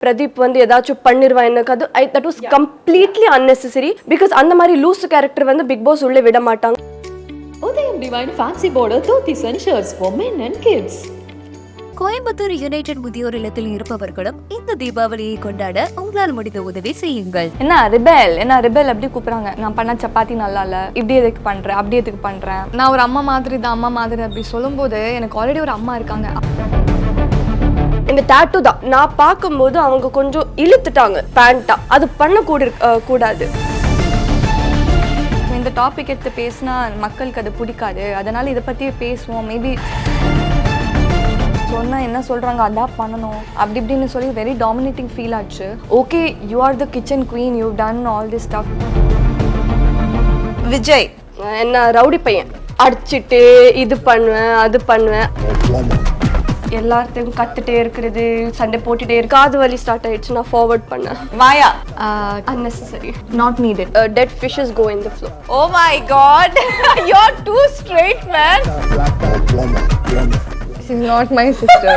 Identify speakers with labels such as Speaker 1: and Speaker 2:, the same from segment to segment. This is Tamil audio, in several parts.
Speaker 1: பிரதீப் வந்து ஏதாச்சும் பண்ணிடுவான் எனக்கு அது that was completely unnecessary because அந்த மாதிரி லூஸ் கேரக்டர் வந்து பிக் பாஸ் உள்ளே விட மாட்டாங்க.
Speaker 2: உதயம் divine fancy border dhotis and shirts for men and kids.
Speaker 3: Coimbatore United முதியோர் இல்லத்தில் இருப்பவர்களும் இந்த தீபாவளியை கொண்டாட உங்களால் முடிந்த உதவி செய்யுங்கள்.
Speaker 4: என்ன ரிபெல் எப்படி கூப்பிடுறாங்க, நான் பண்ண சப்பாத்தி நல்லா இல்ல, இப்படி எதுக்கு பண்றேன், அப்படி எதுக்கு பண்றேன், நான் ஒரு அம்மா மாதிரி அப்படி சொல்லும்போது எனக்கு ஆல்ரெடி ஒரு அம்மா இருக்காங்க.
Speaker 1: இந்த டாட்டூ தான் நான் பார்க்கும்போது அவங்க கொஞ்சம் இழுத்துட்டாங்க பேண்டா, அது பண்ண கூடாது.
Speaker 4: இந்த டாபிக் எடுத்து பேசினா மக்களுக்கு அது பிடிக்காது, அதனால இதை பத்தி பேசுவோம். மேபி சொன்னா என்ன சொல்றாங்க அதான் பண்ணணும் அப்படி இப்படின்னு சொல்லி வெரி டாமினேட்டிங் ஃபீல் ஆச்சு. Okay, you are the kitchen queen, you done all this stuff. Vijay
Speaker 1: என்ன ரவுடி பையன், அடிச்சுட்டு இது பண்ணுவேன் அது பண்ணுவேன், எல்லாத்தையும் கத்துட்டே இருக்கிறது, சண்டை போட்டுட்டே இருக்கு. காது வலி ஸ்டார்ட் ஆயிடுச்சு, நான் ஃபார்வர்ட் பண்ணேன்.
Speaker 4: மாயா
Speaker 1: unnecessary,
Speaker 4: not needed.
Speaker 1: Dead fishes go in the flow.
Speaker 4: Oh my god, you're too straight, man. She's not my sister.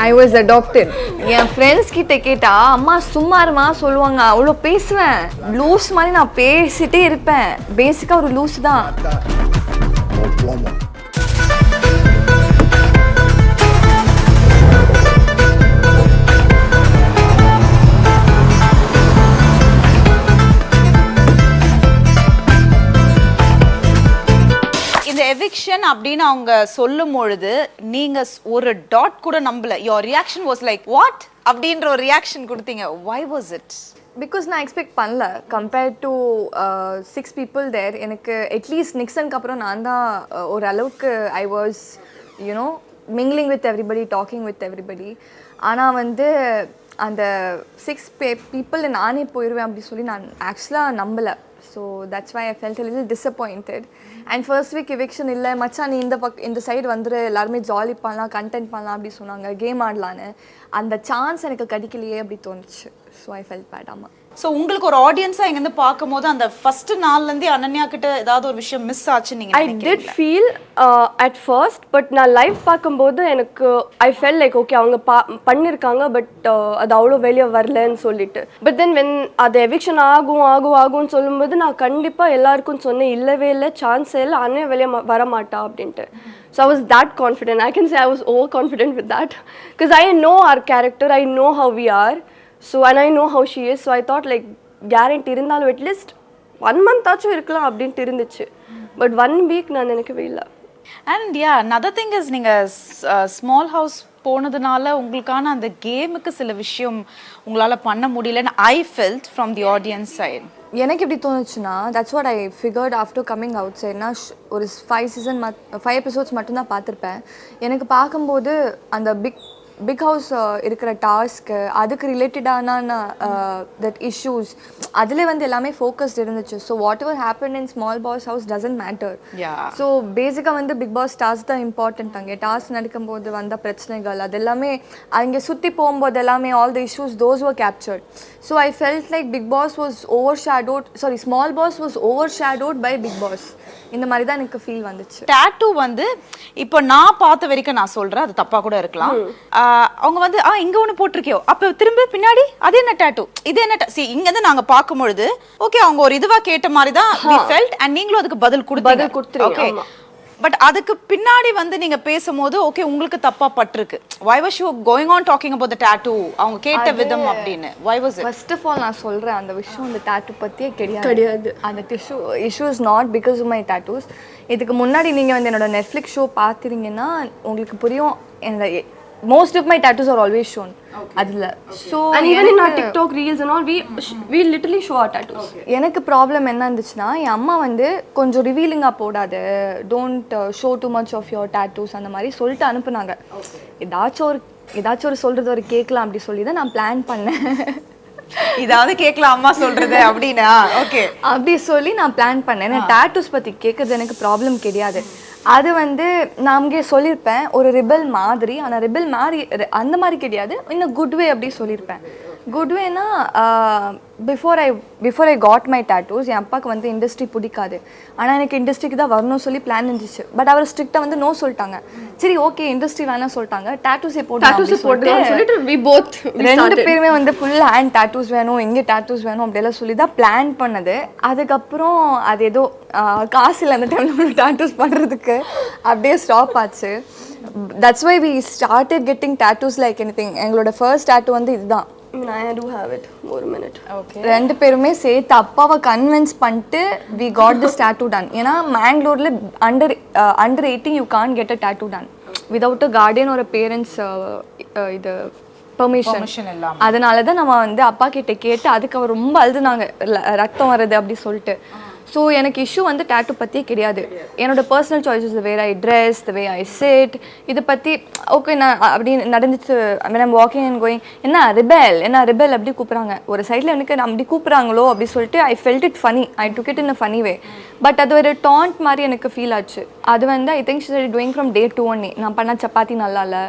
Speaker 4: I was adopted. N friends கிட்ட கேட்டா அம்மா சும்மா இருமா சொல்லுவாங்க. அவ்வளோ பேசுவேன், லூஸ் மாதிரி நான் பேசிட்டே இருப்பேன். பேசிக்கா ஒரு லூஸ் தான்.
Speaker 5: எவிக்ஷன் அப்படின்னு அவங்க சொல்லும் பொழுது நீங்க ஒரு டாட் கூட நம்பல. your reaction was like what அப்படின்ற ஒரு ரியாக்ஷன் கொடுத்தீங்க. why was it?
Speaker 4: பிகாஸ் நான் எக்ஸ்பெக்ட் பண்ணல கம்பேர்ட் டு 6 people தேர். எனக்கு அட்லீஸ்ட் நிக்சனுக்கு அப்புறம் நான் தான் ஓரளவுக்கு I was you know mingling with everybody, talking with everybody. ஆனால் வந்து அந்த 6 people நானே போயிடுவேன் அப்படி சொல்லி நான் ஆக்சுவலாக நம்பலை. So that's why I felt a little disappointed. And first week eviction இல்லை மச்சான் நீ இந்த சைடு வந்துரு, எல்லாருமே ஜாலி பண்ணலாம், கண்டென்ட் பண்ணலாம் அப்படி சொன்னாங்க, கேம் ஆடலான்னு. அந்த சான்ஸ் எனக்கு கிடைக்கலையே அப்படி தோணுச்சு. So I felt bad. ஆமாம்.
Speaker 5: ஸோ உங்களுக்கு ஒரு ஆடியன்ஸா இங்கேருந்து பார்க்கும்போது அந்த ஃபர்ஸ்ட் நாள்லேருந்தே அனன்யா கிட்ட ஏதாவது ஒரு விஷயம் மிஸ் ஆச்சு நீங்க?
Speaker 1: I did feel at first, but நான் லைவ் பார்க்கும்போது எனக்கு ஐ ஃபெல் லைக் ஓகே அவங்க பண்ணியிருக்காங்க, பட் அது அவ்வளோ வெளியே வரலன்னு சொல்லிட்டு. பட் தென் வென் அது எவிக்ஷன் ஆகும்னு சொல்லும்போது நான் கண்டிப்பாக எல்லாருக்கும் சொன்னேன் இல்லவே இல்லை, சான்ஸே இல்லை, அண்ணன் வெளியே வரமாட்டா அப்படின்ட்டு. So I was that confident. I can say I was overconfident with that because I know our character, I know how we are. So and I know how she is. So I thought like guarantee இருந்தாலும் at least 1 month ஆச்சும் இருக்கலாம் அப்படின்ட்டு இருந்துச்சு. பட் 1 week நான் நினைக்கவே இல்லை.
Speaker 5: And yeah another thing is நீங்க ஸ்மால் ஹவுஸ் போனதுனால உங்களுக்கான அந்த கேமுக்கு சில விஷயம் உங்களால் பண்ண முடியலன்னு I felt from the audience side.
Speaker 4: எனக்கு எப்படி தோணுச்சுன்னா that's what I figured after coming out சைட்னா ஒரு 5 episodes மட்டும்தான் பார்த்துருப்பேன். எனக்கு பார்க்கும்போது அந்த பிக் ஹவுஸ் இருக்கிற டாஸ்க்கு அதுக்கு ரிலேட்டடான தட் இஷ்யூஸ் அதில் வந்து எல்லாமே ஃபோக்கஸ்ட் இருந்துச்சு. So whatever happen in small boss house doesn't matter. So பேசிக்காக வந்து பிக் பாஸ் டாஸ்க் தான் இம்பார்ட்டன்ட். அங்கே டாஸ்க் நடக்கும்போது வந்த பிரச்சனைகள் அது எல்லாமே அங்கே சுற்றி போகும்போது எல்லாமே all the issues those were captured. So I felt like Bigg Boss was small boss was overshadowed by Bigg Boss. இந்த மாதிரி தான் எனக்கு ஃபீல் வந்துச்சு.
Speaker 5: டாட்டூ வந்து இப்போ நான் பார்த்த வரைக்கும் நான் சொல்றேன், அது தப்பா கூட இருக்கலாம். அவங்க வந்து இங்க ஒண்ணு போட்டிருக்கியோ, அப்ப திரும்ப பின்னாடி அது என்ன டாட்டூ, இது என்ன இங்க இருந்து நாங்க பார்க்கும் பொழுது ஓகே அவங்க ஒரு இதுவா கேட்ட மாதிரி தான் we felt and நீங்களும் அதுக்கு பதில் கொடுத்தீங்க. பட் அதுக்கு பின்னாடி வந்து நீங்க பேசும்போது ஓகே உங்களுக்கு தப்பா பட்டிருக்கு. why was you going on talking about the tattoo அவங்க கேட்ட விதம் அப்படின்னு? why was it?
Speaker 4: first of all நான் சொல்றேன் அந்த விஷயம் அந்த டாட்டூ பத்தியே கிடையாது. அந்த issue is not because of my tattoos. இதுக்கு முன்னாடி நீங்க வந்து என்னோட Netflix ஷோ பாத்தீங்கன்னா உங்களுக்கு புரியும். Most of my tattoos are always shown. adla so
Speaker 1: and even in our TikTok reels and all we literally show our tattoos.
Speaker 4: எனக்கு ப்ராப்ளம் என்ன இருந்துச்சுன்னா என் அம்மா வந்து கொஞ்சம் ரிவீலிங்கா போடாத, don't show too much of your tattoos அந்த மாதிரி சொல்லிட்டு அனுப்புனாங்க. ஏதாச்சும் ஒரு சொல்றது ஒரு கேட்கலாம் அப்படி சொல்லி தான் நான் பிளான் பண்ணேன்.
Speaker 5: இதாவது கேட்கலாம் அம்மா சொல்றது அப்படின்னா ஓகே
Speaker 4: அப்படி சொல்லி நான் பிளான் பண்ணேன். tattoos பத்தி கேட்கறது எனக்கு ப்ராப்ளம் கிடையாது. அது வந்து நான் அங்கே சொல்லியிருப்பேன் ஒரு ரிபல் மாதிரி, ஆனால் ரிபல் மாதிரி அந்த மாதிரி கிடையாது, இன்னும் குட் வே அப்படி சொல்லியிருப்பேன். குட் வேனா before I got my tattoos என் அப்பாவுக்கு வந்து இண்டஸ்ட்ரி பிடிக்காது. ஆனால் எனக்கு இண்டஸ்ட்ரிக்கு தான் வரணும்னு சொல்லி பிளான் இருந்துச்சு. பட் அவர் ஸ்ட்ரிக்டாக வந்து நோ சொல்லிட்டாங்க. சரி ஓகே இண்டஸ்ட்ரி வேணாம் சொல்லிட்டாங்க, டேட்டூஸே
Speaker 1: போட்டுலாம் சொல்லிட்டு we both
Speaker 4: ரெண்டு பேருமே வந்து ஃபுல் ஹேண்ட் டேட்டூஸ் வேணும், இங்கே டேட்டூஸ் வேணும் அப்படியெல்லாம் சொல்லி தான் பிளான் பண்ணது. அதுக்கப்புறம் அது ஏதோ காசு இல்லை அந்த டைமில் டேட்டூஸ் பண்ணுறதுக்கு, அப்படியே ஸ்டாப் ஆச்சு. That's why we started getting tattoos like anything. எங்களோட ஃபர்ஸ்ட் tattoo வந்து இதுதான்.
Speaker 1: I do have it. ஒரு minute.
Speaker 5: ஓகே.
Speaker 4: ரெண்டு பேருமே சேர்த்து அப்பாவை கன்வின்ஸ் பண்ணிட்டு we got this tattoo done. ஏன்னா மேங்களூர்ல under 18 you can't get a tattoo done without a guardian or a parents இது பெர்மிஷன்
Speaker 5: இல்லாம.
Speaker 4: அதனால தான் நம்ம வந்து அப்பா கிட்ட கேட்டு அதுக்கு அவர் ரொம்ப அழுதுனாங்க ரத்தம் வருது அப்படி சொல்லிட்டு. ஸோ எனக்கு இஷ்யூ வந்து டேட்டூ பற்றியே கிடையாது. என்னோட personal choices where I dress, the way I sit, இதை பற்றி ஓகே நான் அப்படி நடந்துச்சு. ஐம் வாக்கிங் அண்ட் கோயிங் என்ன ரிபெல் அப்படி கூப்பிட்றாங்க ஒரு சைடில். எனக்கு நான் அப்படி கூப்பிட்றாங்களோ அப்படி சொல்லிட்டு ஐ felt it funny, I took it in a funny way. But அது ஒரு டாண்ட் மாதிரி எனக்கு ஃபீல் ஆச்சு. அது வந்து ஐ think she doing from day 2 ஒன்னே. நான் பண்ண சப்பாத்தி நல்லா இல்லை,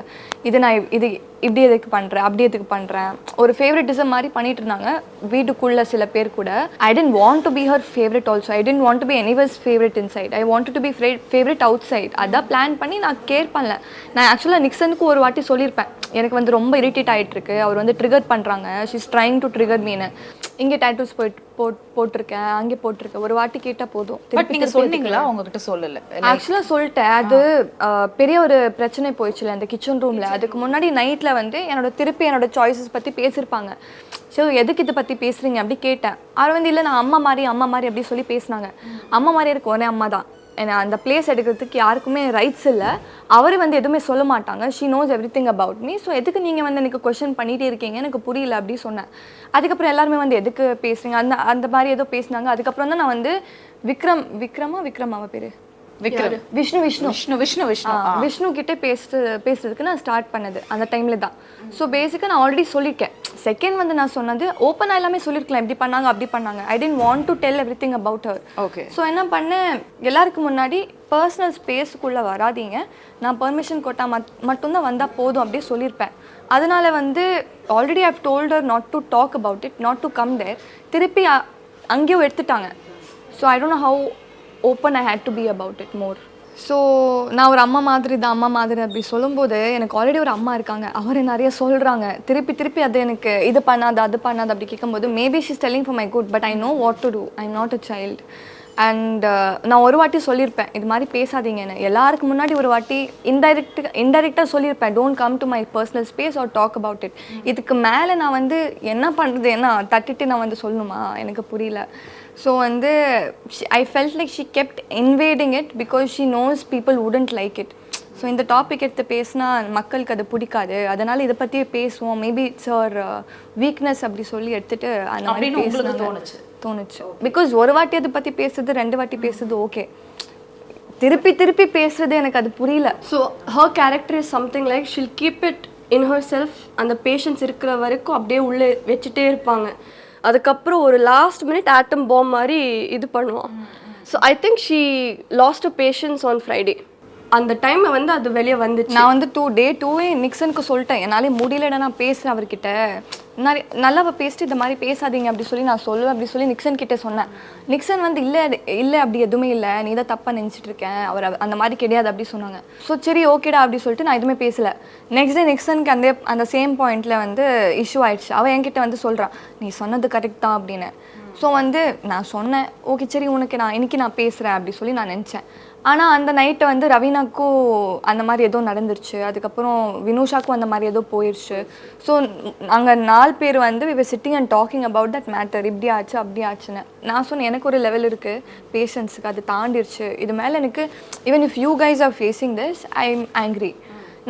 Speaker 4: இது நான் இது இப்படி எதுக்கு பண்ணுறேன் அப்படி எதுக்கு பண்ணுறேன், ஒரு ஃபேவரட்டிசம் மாதிரி பண்ணிட்டு இருந்தாங்க வீட்டுக்குள்ளே சில பேர் கூட. I didn't want to be her favourite also, I didn't want to be anyone's favourite inside, I want to be favourite outside. அதான் பிளான் பண்ணி நான் கேர் பண்ணல. நான் ஆக்சுவலாக நிக்சனுக்கு ஒரு வாட்டி சொல்லியிருப்பேன், எனக்கு வந்து ரொம்ப இரிட்டேட் ஆகிட்டுருக்கு, அவர் வந்து ட்ரிகர் பண்ணுறாங்க, she is trying to trigger மீனு. இங்கே டேட்டூஸ் போட்டிருக்கேன் அங்கே போட்டிருக்கேன், ஒரு வாட்டி கேட்டால் போதும்.
Speaker 5: பட் நீங்க சொன்னீங்களா உங்ககிட்ட சொல்லல?
Speaker 4: ஆக்சுவலாக சொல்லிட்டேன். அது பெரிய ஒரு பிரச்சனை போயிடுச்சுல அந்த கிச்சன் ரூமில். அதுக்கு முன்னாடி நைட்டில் வந்து என்னோட சாய்ஸஸ் பற்றி பேசியிருப்பாங்க. ஸோ எதுக்கு இதை பற்றி பேசுகிறீங்க அப்படி கேட்டேன். அவர் வந்து இல்லை நான் அம்மா மாதிரி அப்படி சொல்லி பேசினாங்க. அம்மா மாதிரி இருக்கு ஒரே அம்மா தான், ஏன்னா அந்த பிளேஸ் எடுக்கிறதுக்கு யாருக்குமே ரைட்ஸ் இல்லை. அவர் வந்து எதுவுமே சொல்ல மாட்டாங்க, she nose every thing about me. So எதுக்கு நீங்கள் வந்து எனக்கு கொஸ்டின் பண்ணிகிட்டே இருக்கீங்க, எனக்கு புரியல அப்படி சொன்னேன். அதுக்கப்புறம் எல்லாருமே வந்து எதுக்கு பேசுறீங்க அந்த மாதிரி ஏதோ பேசினாங்க. அதுக்கப்புறம் தான் நான் வந்து விக்ரமாவா பேர் விஷ்ணு கிட்டே பேசுறதுக்கு நான் ஸ்டார்ட் பண்ணது அந்த டைம்ல தான். ஸோ பேசிக்காக நான் ஆல்ரெடி சொல்லியிருக்கேன். செகண்ட் வந்து நான் சொன்னது ஓப்பனாக எல்லாமே சொல்லியிருக்கலாம், இப்படி பண்ணாங்க அப்படி பண்ணாங்க. I didn't want to tell everything about her.
Speaker 5: Okay.
Speaker 4: So என்ன பண்ணேன், எல்லாருக்கும் முன்னாடி பர்சனல் ஸ்பேஸுக்குள்ளே வராதீங்க, நான் பெர்மிஷன் கொட்டா மட்டும்தான் வந்தால் போதும் அப்படியே சொல்லியிருப்பேன். அதனால வந்து already I've told her not to talk about it, not to come there. திருப்பி அங்கேயும் எடுத்துட்டாங்க. So I don't know how open I had to be about it more. So நான் ஒரு அம்மா மாதிரி அப்படி சொல்லும்போது எனக்கு ஆல்ரெடி ஒரு அம்மா இருக்காங்க, அவர் நிறைய சொல்கிறாங்க திருப்பி அது எனக்கு இது பண்ணாது அது பண்ணாது அப்படி கேட்கும்போது maybe she's telling for my good, but I know what to do, I am not a child. And நான் ஒரு வாட்டி சொல்லியிருப்பேன் இது மாதிரி பேசாதீங்கன்னு. எல்லாருக்கு முன்னாடி ஒரு வாட்டி இன்டைரக்டாக சொல்லியிருப்பேன், don't come to my personal space or talk about it. இதுக்கு மேலே நான் வந்து என்ன பண்ணுறது, என்ன தட்டிட்டு நான் வந்து சொல்லணுமா, எனக்கு புரியல. ஸோ வந்து ஐ felt like she kept invading it because she knows people wouldn't like it. So இந்த டாபிக் எடுத்து பேசினா மக்களுக்கு அது பிடிக்காது, அதனால் இதை பற்றியே பேசுவோம், மேபி இட்ஸ் அவர் வீக்னஸ் அப்படி சொல்லி எடுத்துகிட்டு அந்த மாதிரி பேச தோணுச்சு. பிகாஸ் ஒரு வாட்டி அதை பற்றி பேசுறது 2 வாட்டி பேசுறது ஓகே, திருப்பி பேசுறது எனக்கு அது புரியல.
Speaker 1: So her character is something like she'll keep it in herself. அந்த பேஷன்ஸ் இருக்கிற வரைக்கும் அப்படியே உள்ளே வச்சுட்டே இருப்பாங்க. அதுக்கப்புறம் ஒரு லாஸ்ட் மினிட் ஆட்டம் பாம் மாதிரி இது பண்ணுவான். So I think she lost a patience on Friday. அந்த டைமில் வந்து அது வெளியே வந்துச்சு.
Speaker 4: நான் வந்து டே 2 நிக்சனுக்கு சொல்லிட்டேன், என்னாலே முடியலடா நான் பேசுகிறேன் அவர்கிட்ட, நல்லா பேசிட்டு இந்த மாதிரி பேசாதீங்க அப்படி சொல்லி நான் சொல்லுவேன் அப்படி சொல்லி நிக்சன் கிட்டே சொன்னேன். நிக்சன் வந்து இல்லை அப்படி எதுவுமே இல்லை, நீ தான் தப்பாக நினச்சிட்டு இருக்கேன், அவர் அந்த மாதிரி கிடையாது அப்படி சொன்னாங்க. ஸோ சரி ஓகேடா அப்படி சொல்லிட்டு நான் எதுவுமே பேசலை. நெக்ஸ்ட் டே நிக்சனுக்கு அந்த சேம் பாயிண்டில் வந்து இஷ்யூ ஆயிடுச்சு. அவள் என்கிட்ட வந்து சொல்கிறான், நீ சொன்னது கரெக்ட் தான் அப்படின்னு. ஸோ வந்து நான் சொன்னேன் ஓகே சரி இன்னைக்கு நான் பேசுகிறேன் அப்படி சொல்லி நான் நினச்சேன். ஆனால் அந்த நைட்டை வந்து ரவீனாக்கும் அந்த மாதிரி ஏதோ நடந்துருச்சு, அதுக்கப்புறம் வினுஷாக்கும் அந்த மாதிரி ஏதோ போயிடுச்சு. ஸோ நாங்கள் 4 பேர் வந்து we were sitting and talking about that matter, இப்படி ஆச்சு அப்படி ஆச்சுன்னு. நான் சொன்னேன் எனக்கு ஒரு லெவல் இருக்குது பேஷன்ஸுக்கு, அது தாண்டிடுச்சு. இது மேலே எனக்கு even if you guys are facing this I am angry.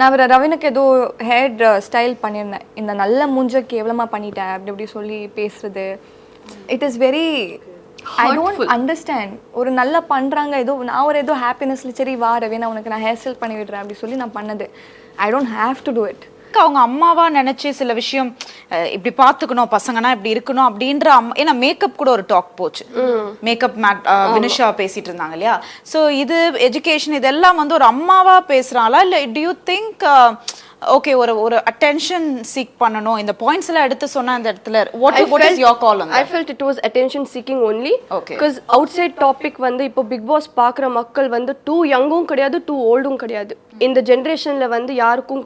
Speaker 4: நான் ரவீனுக்கு ஏதோ ஹேர் ஸ்டைல் பண்ணியிருந்தேன், இந்த நல்ல மூஞ்ச கேவலமாக பண்ணிட்டேன் அப்படி சொல்லி பேசுறது. It is very I don't understand. ஒரு நல்லா பண்ணுறாங்க, நான் ஏதோ ஹாப்பினஸ்ல சரி வா ரவீனா உனக்கு நான் ஹேர் ஸ்டைல் பண்ணி விடுறேன் அப்படி சொல்லி நான் பண்ணது. I don't have to do it.
Speaker 5: அவங்க அம்மாவா நினைச்சு சில விஷயம் இப்படி பாத்துக்கணும், பசங்கன்னா இப்படி இருக்கணும் அப்படின்ற ஏன்னா மேக்கப் கூட ஒரு டாக் போச்சு, மேக்கப் வினுஷா பேசிட்டு இருந்தாங்க இல்லையா. ஸோ இது எஜுகேஷன் இதெல்லாம் வந்து ஒரு அம்மாவா பேசுறாங்களா இல்லை டு யூ திங்க் ஓகே ஒரு அட்டென்ஷன் சீக் பண்ணணும் இந்த பாயிண்ட்ஸ் எல்லாம் எடுத்து சொன்ன அந்த இடத்துல what is your call on that?
Speaker 1: I felt it was attention seeking only.
Speaker 5: Okay.
Speaker 1: Because outside topic வந்து இப்போ பிக் பாஸ் பார்க்குற மக்கள் வந்து டூ யங்கும் கிடையாது டூ ஓல்டும் கிடையாது. இந்த ஜென்ரேஷனில் வந்து யாருக்கும்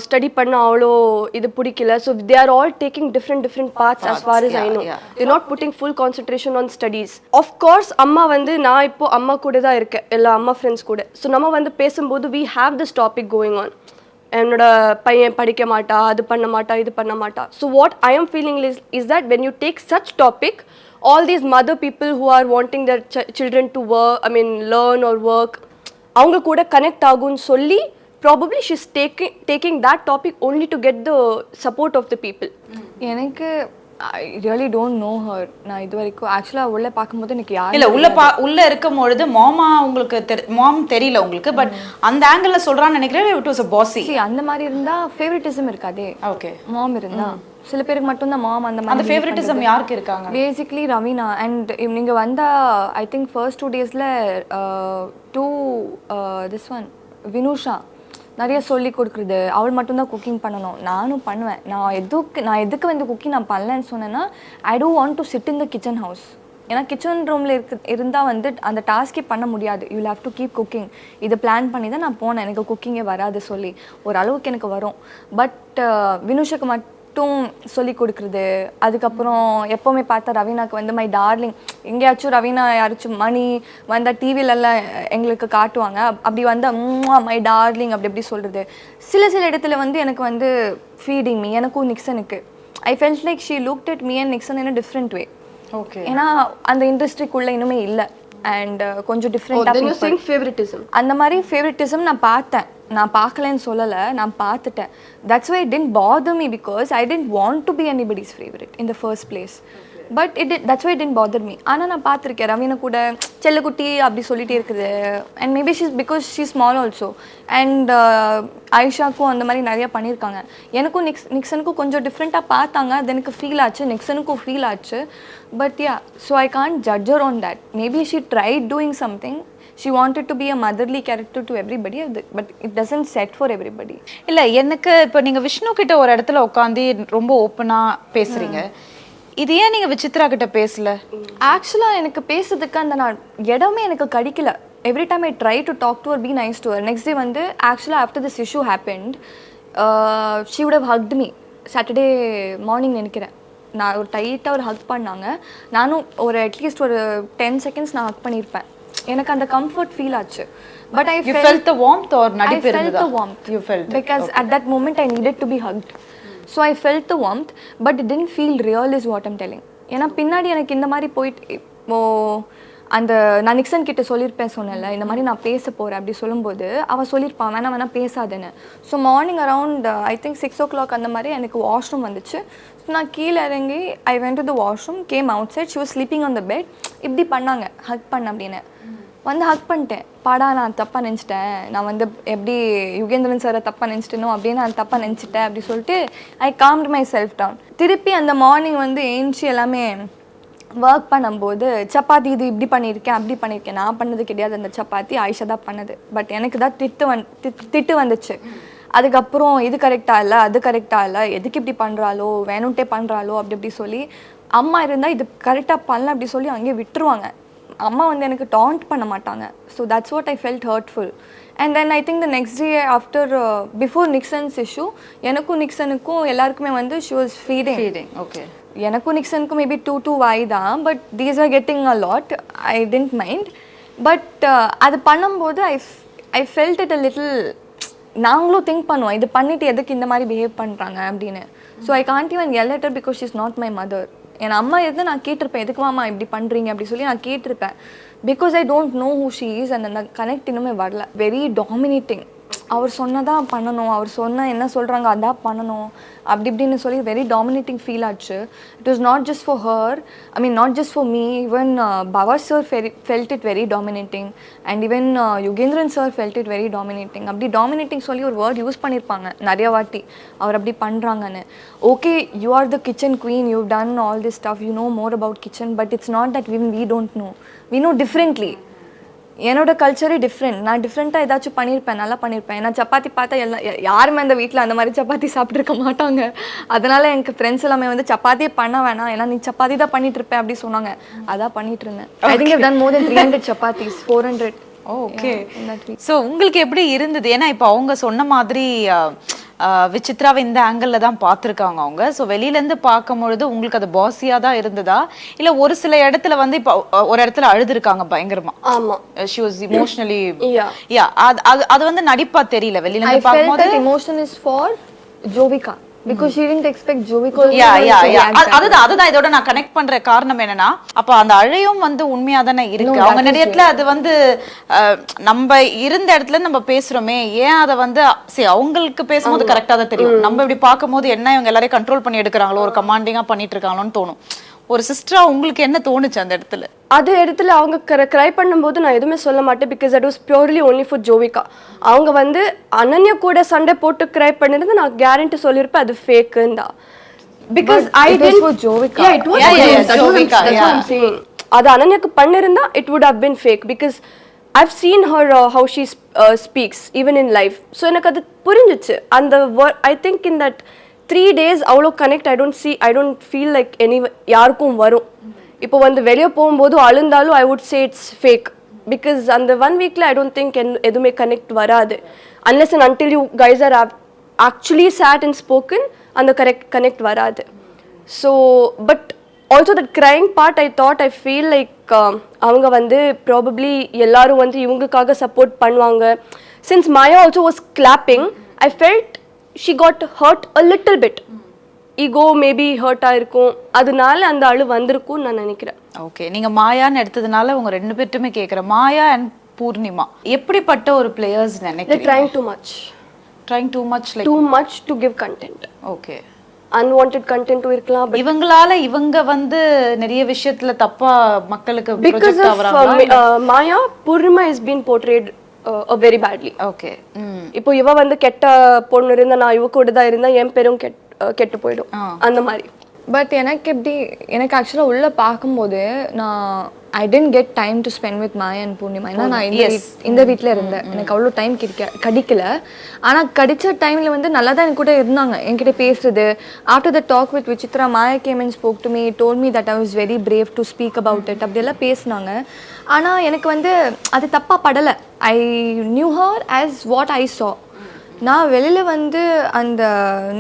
Speaker 1: ஸ்டடி பண்ண அவ்வளோ இது பிடிக்கல. So they are all taking different parts as far as I know. They're not putting full concentration on studies. Of course அம்மா வந்து நான் இப்போ அம்மா கூட தான் இருக்கேன் எல்லா அம்மா ஃப்ரெண்ட்ஸ் கூட. ஸோ நம்ம வந்து பேசும்போது we have this topic going on. என்னோட பையன் படிக்க மாட்டா அது பண்ண மாட்டா இது பண்ண மாட்டா. So what I am feeling is that when you take such topic all these mother people who are wanting their children to work learn or work அவங்க கூட கனெக்ட் ஆகும்னு சொல்லி probably she's taking that topic only to get the support of the people.
Speaker 4: எனக்கு I really don't know her. நான் இது வரைக்கும் ஆக்சுவலா உள்ள பாக்கும்போது எனக்கு யாரும்
Speaker 5: இல்ல உள்ள இருக்கும்பொழுது மாமா உங்களுக்கு மாம் தெரியல உங்களுக்கு பட் அந்த ஆங்கிள்ல சொல்றான்னு நினைக்கிறேன் it was a bossy.
Speaker 4: அந்த மாதிரி இருந்தா ஃபேவரட்டிசம் இருக்காதே.
Speaker 5: ஓகே
Speaker 4: மாம் இருந்தா சில பேருக்கு மட்டும் தான் மாம் அந்த
Speaker 5: ஃபேவரட்டிசம் யாருக்கு இருக்காங்க?
Speaker 4: பேசிக்கலி ரவீனா. அண்ட் நீங்க வந்தா I think first 2 daysல this one Vinusha நிறைய சொல்லி கொடுக்குறது. அவள் மட்டும்தான் குக்கிங் பண்ணணும். நானும் பண்ணுவேன். நான் எதுக்கு வந்து குக்கிங் நான் பண்ணலன்னு சொன்னேன்னா I don't want to sit in the kitchen house. ஏன்னா கிச்சன் ரூமில் இருந்தால் வந்து அந்த டாஸ்கே பண்ண முடியாது. You have to keep cooking. இதை பிளான் பண்ணி தான் நான் போனேன். எனக்கு குக்கிங்கே வராது சொல்லி ஓரளவுக்கு எனக்கு வரும். பட் வினுஷுக்கு மட்டும் சொல்லி கொடுக்குறது. அதுக்கப்புறம் எப்போவுமே பார்த்தா ரவீனாக்கு வந்து மை டார்லிங். எங்கேயாச்சும் ரவீனா யாராச்சும் மணி வந்தால் டிவிலெல்லாம் எங்களுக்கு காட்டுவாங்க. அப்படி வந்தால் மை டார்லிங் அப்படி சொல்கிறது. சில இடத்துல வந்து எனக்கு வந்து ஃபீடிங் மீ எனக்கும் நிக்சனுக்கு I felt like she looked at me and Nixon in a different way. Okay. ஏன்னா அந்த இண்டஸ்ட்ரிக்குள்ளே இன்னுமே இல்லை. அண்ட் கொஞ்சம் டிஃப்ரெண்டாக அந்த மாதிரி ஃபேவரட்டிசம் நான் பார்த்தேன். நான் பார்க்கலன்னு சொல்லலை, நான் பார்த்துட்டேன். That's why it didn't bother me because I didn't want to be anybody's favourite in the first place. But that's why it didn't bother me. ஆனால் நான் பார்த்துருக்கேன் ரவீனா கூட செல்லக்குட்டி அப்படி சொல்லிகிட்டே இருக்குது. And maybe because she small also. And ஆயிஷாக்கும் அந்த மாதிரி நிறையா பண்ணியிருக்காங்க. எனக்கும் நிக்சனுக்கும் கொஞ்சம் டிஃப்ரெண்ட்டாக பார்த்தாங்க. அது எனக்கு ஃபீல் ஆச்சு, நிக்சனுக்கும் ஃபீல் ஆச்சு. But yeah, so I can't judge her on that. Maybe she tried doing something. She wanted to be a motherly character to everybody, but it doesn't set for everybody.
Speaker 5: இல்ல எனக்கு இப்போ நீங்க விஷ்ணு கிட்ட ஒரு இடத்துல உட்காந்து ரொம்ப ஓப்பனா பேசுறீங்க. இது ஏன் நீங்க விசித்ரா கிட்ட பேசல?
Speaker 4: ஆக்சுவலா எனக்கு பேசுறதுக்கு அந்த இடமே எனக்கு கிடைக்கல. Every time I try to talk to her, be nice to her. Next day வந்து actually after this issue happened, she would have hugged me. Saturday morning நினைக்கிறேன். நான் ஒரு டைட்டாக ஒரு ஹக் பண்ணாங்க. நானும் ஒரு அட்லீஸ்ட் ஒரு 10 seconds நான் ஹக் பண்ணியிருப்பேன். எனக்கு அந்த கம்ஃபர்ட் ஃபீல் ஆச்சு. But I
Speaker 5: felt the warmth or நடிப்பு இருந்ததா?
Speaker 4: I felt the warmth.
Speaker 5: You felt it.
Speaker 4: Because at that moment I needed to be hugged. So I felt the warmth, but it didn't feel real is what I'm telling. ஏன்னா பின்னாடி எனக்கு இந்த மாதிரி போயிட்டு அந்த நான் நிக்சன் கிட்ட சொல்லியிருப்பேன் சொன்னேன்ல இந்த மாதிரி நான் பேச போகிறேன் அப்படி சொல்லும்போது அவள் சொல்லியிருப்பான் வேணா பேசாதேன்னு. So morning around I think 6 o'clock அந்த மாதிரி எனக்கு வாஷ்ரூம் வந்துச்சு. ஸோ நான் கீழே இறங்கி I went to the washroom, came outside. She was sleeping on the bed. இப்படி பண்ணாங்க ஹக் பண்ண அப்படின்னு. வந்து ஹக் பண்ணிட்டேன். பாடா நான் தப்பாக நினச்சிட்டேன், நான் வந்து எப்படி யுகேந்திரன் சாரை தப்பாக நினச்சிட்டேனோ அப்படியே நான் தப்பாக நினச்சிட்டேன் அப்படி சொல்லிட்டு ஐ காம்ட் மை செல்ஃப் டவுன். திருப்பி அந்த மார்னிங் வந்து ஏஞ்சி எல்லாமே ஒர்க் பண்ணும்போது சப்பாத்தி இது இப்படி பண்ணியிருக்கேன் அப்படி பண்ணியிருக்கேன். நான் பண்ணது கிடையாது, அந்த சப்பாத்தி ஆயிஷா தான் பண்ணது. பட் எனக்கு தான் திட்டு வந்துச்சு. அதுக்கப்புறம் இது கரெக்டாக இல்லை அது கரெக்டாக இல்லை, எதுக்கு இப்படி பண்ணுறாளோ வேணும்ட்டே பண்ணுறாளோ அப்படி சொல்லி அம்மா இருந்தால் இது கரெக்டாக பண்ணல அப்படி சொல்லி அங்கேயே விட்டுருவாங்க. அம்மா வந்து எனக்கு டாண்ட் பண்ண மாட்டாங்க. So that's what I felt hurtful. And then I think the next day after before Nixon's issue எனக்கும் நிக்சனுக்கும் எல்லாருக்குமே வந்து ஷி வாஸ் ஃபீடிங்.
Speaker 5: ஓகே.
Speaker 4: எனக்கும் நிக்சனுக்கும் மேபி 2 வாய் தான். But these are getting a lot. I don't mind. But அது பண்ணும்போது I felt it a little. நாங்களும் திங்க் பண்ணுவோம் இது பண்ணிவிட்டு எதுக்கு இந்த மாதிரி பிஹேவ் பண்ணுறாங்க அப்படின்னு. So I can't even yell at her because she is not my mother. என் அம்மா இருந்தால் நான் கேட்டிருப்பேன் எதுக்குமாம்மா இப்படி பண்ணுறீங்க அப்படி சொல்லி நான் கேட்டிருப்பேன். Because I don't know who she is. அந்த கனெக்ட் இன்னுமே வரல. Very dominating. அவர் சொன்னதான் பண்ணணும், அவர் சொன்ன என்ன சொல்கிறாங்க அதான் பண்ணணும் அப்படி இப்படின்னு சொல்லி வெரி டாமினேட்டிங் ஃபீல் ஆச்சு. It was not just for her, I mean not just for me. Even power sir felt it very dominating. And even Yugendran sir felt it very dominating. அப்படி டாமினேட்டிங் சொல்லி ஒரு வேர்ட் யூஸ் பண்ணியிருப்பாங்க நிறைய வாட்டி அவர் அப்படி பண்ணுறாங்கன்னு. Okay, you are the kitchen queen, you done all this stuff, you know more about kitchen. But it's not that we don't know. We know differently. என்னோட கல்ச்சரே டிஃப்ரெண்ட். நான் டிஃப்ரெண்ட்டாக ஏதாச்சும் பண்ணியிருப்பேன், நல்லா பண்ணியிருப்பேன். நான் சப்பாத்தி பார்த்தா யாருமே அந்த வீட்டில் அந்த மாதிரி சப்பாத்தி சாப்பிட்ருக்க மாட்டாங்க. அதனால் எனக்கு ஃப்ரெண்ட்ஸ் எல்லாமே வந்து சப்பாத்தியே பண்ண வேணாம், ஏன்னா நீ சப்பாத்தி தான் பண்ணிட்டு இருப்பேன் அப்படி சொன்னாங்க. அதான் பண்ணிட்டு இருந்தேன். I think I've done more than 300 chapatis, 400.
Speaker 5: Okay. So உங்களுக்கு எப்படி இருந்தது? ஏன்னா இப்போ அவங்க சொன்ன மாதிரி விசித்ராவை இந்த ஆங்கிள் தான் பார்த்துருக்காங்க அவங்க. ஸோ வெளியிலேருந்து பார்க்கும்பொழுது உங்களுக்கு அது பாசியாக தான் இருந்ததா, இல்லை ஒரு சில இடத்துல வந்து இப்போ ஒரு இடத்துல அழுதுருக்காங்க பயங்கரமா?
Speaker 1: ஆமா,
Speaker 5: she was emotionally
Speaker 1: yeah
Speaker 5: அது வந்து நடிப்பா தெரியல வெளியிலேருந்து பார்க்கும்போது.
Speaker 4: emotion is for Jovika because she didn't expect Jovika.
Speaker 5: அதுதான் இதோட நான் கனெக்ட் பண்ற காரணம் என்னன்னா, அப்ப அந்த அழையும் வந்து உண்மையா தானே இருக்கு. அவங்க நிறைய இடத்துல அது வந்து நம்ம இருந்த இடத்துல நம்ம பேசுறோமே, ஏன் அதை வந்து சரி அவங்களுக்கு பேசும்போது கரெக்டா தான் தெரியும். நம்ம இப்படி பார்க்கும்போது என்ன இவங்க எல்லாரையும் கண்ட்ரோல் பண்ணி எடுக்கிறாங்களோ, ஒரு கமாண்டிங்கா பண்ணிட்டு இருக்காங்களோன்னு தோணும். ஒரு சிஸ்டரா உங்களுக்கு என்ன தோணுச்சு அந்த இடத்துல?
Speaker 1: அது இடத்துல அவங்க கிரை பண்ணும்போது நான் எதுவுமே சொல்ல மாட்டேன், because that was purely only for Jovika. அவங்க வந்து அனன்யா கூட சண்டை போட்டு கிரை பண்ணிருந்து நான் கேரண்டி சொல்லியிருப்பேன் அது ஃபேக்குன்னு தான். Because I did for Jovika. Yeah, it was Jovika. That's what I'm saying. அது அனன்யாக்கு பண்ணிருந்தா it would have been fake because I've seen her how she speaks even in life. So எனக்கு அது புரிஞ்சிச்சு. அந்த I think in that 3 days அவ்வளோ connect I don't feel like யாருக்கும் வரும். இப்போ வந்து வெளியே போகும்போது அழுந்தாலும் I would say it's fake because அந்த 1 weekல I don't think எதுவுமே கனெக்ட் வராது unless and until you guys are actually sat and spoken, அந்த கனெக்ட் வராது. So but also that crying part I feel like அவங்க வந்து probably எல்லாரும் வந்து இவங்களுக்காக சப்போர்ட் பண்ணுவாங்க. Since Maya also was clapping, I felt she got hurt a little bit. Ego maybe hurt ஆயிருக்கும், அதனால அந்த அழு வந்திருக்கும் நான் நினைக்கிறேன்.
Speaker 5: ஓகே, நீங்க மாயான்னு எடுத்ததுனால உங்க ரெண்டு பேர்ட்டுமே கேட்குறேன், மாயா அண்ட் பூர்ணிமா எப்படிப்பட்ட ஒரு பிளேயர்ஸ் நினைக்கிறீங்க?
Speaker 1: trying too much like too much to give content.
Speaker 5: Okay,
Speaker 1: unwanted content இருக்கலாம்.
Speaker 5: இவங்களால இவங்க வந்து நிறைய விஷயத்துல தப்பா மக்களுக்கு
Speaker 1: because of Maya, Purnima is being portrayed very badly.
Speaker 5: Okay,
Speaker 1: இப்போ இவ வந்து கெட்ட பொண்ணு இருந்தா நான் இவ கூட தான் இருந்தா என் பேரும் கெட்டு போயிடும் அந்த மாதிரி.
Speaker 4: பட் எனக்கு ஆக்சுவலாக உள்ளே பார்க்கும்போது நான் I didn't get time to spend with Maya and Poornima. ஏன்னா நான் இந்த வீட்டில் இருந்தேன், எனக்கு அவ்வளோ டைம் கிடைக்கல. ஆனால் கிடைச்ச டைமில் வந்து நல்லா தான் என் கூட இருந்தாங்க, என்கிட்ட பேசுறது. After the talk with Vichitra, Maya came and spoke to me, told me that I was very brave to speak about it, அப்படியெல்லாம் பேசினாங்க. ஆனால் எனக்கு வந்து அது தப்பாக படலை. I knew her as what I saw. நான் வெளியில் வந்து அந்த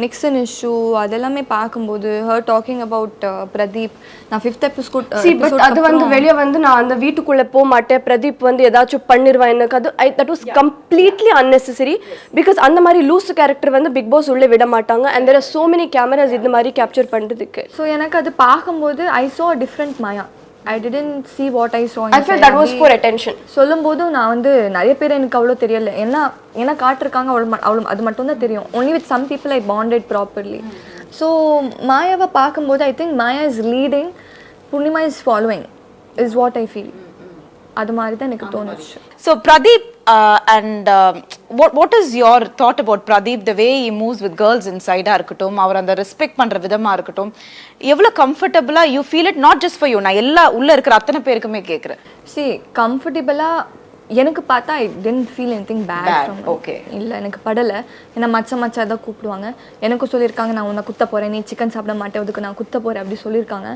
Speaker 4: நிக்சன் இஷ்யூ அதெல்லாமே பார்க்கும்போது ஹர் டாக்கிங் அபவுட் பிரதீப், நான் 5th எபிசோட்
Speaker 1: அது வந்து வெளியே வந்து நான் அந்த வீட்டுக்குள்ளே போக மாட்டேன், பிரதீப் வந்து ஏதாச்சும் பண்ணிடுவேன், எனக்கு அது that was completely unnecessary. Because அந்த மாதிரி லூஸ் கேரக்டர் வந்து பிக் பாஸ் உள்ளே விட மாட்டாங்க. And there are so many cameras இந்த மாதிரி கேப்சர் பண்ணுறதுக்கு.
Speaker 4: ஸோ எனக்கு அது பார்க்கும்போது ஐ சா different Maya. I didn't see what I saw.
Speaker 1: I felt that was for attention.
Speaker 4: சொல்லும்போது நான் வந்து நிறைய பேர் எனக்கு அவ்வளோ தெரியல, என்ன காட்டிருக்காங்க அவ்வளோ அது மட்டும் தான் தெரியும். only with some people I bonded properly. So மாயாவை பார்க்கும்போது I think Maya is leading, Purnima is following is what I feel. அது மாதிரி தான் எனக்கு தோணுச்சு.
Speaker 5: So Pradeep and what is your thought about Pradeep, the way he moves with girls inside இருக்கட்டும், அவர் அந்த ரெஸ்பெக்ட் பண்ற விதமா இருக்கட்டும், எவ்வளவு கம்ஃபர்டபுளா you feel it, not just for you, நான் எல்லா உள்ள இருக்கிற அத்தனை பேருக்குமே கேக்குறேன்.
Speaker 4: see கம்ஃபர்டபுளா எனக்கு பார்த்தா I didn't feel anything bad.
Speaker 5: Okay,
Speaker 4: இல்லை எனக்கு படலை. ஏன்னா மச்சா தான் கூப்பிடுவாங்க. எனக்கும் சொல்லியிருக்காங்க நான் உன்னை குத்த போகிறேன், நீ சிக்கன் சாப்பிட மாட்டேன், அதுக்கு நான் குத்த போகிறேன் அப்படி சொல்லியிருக்காங்க.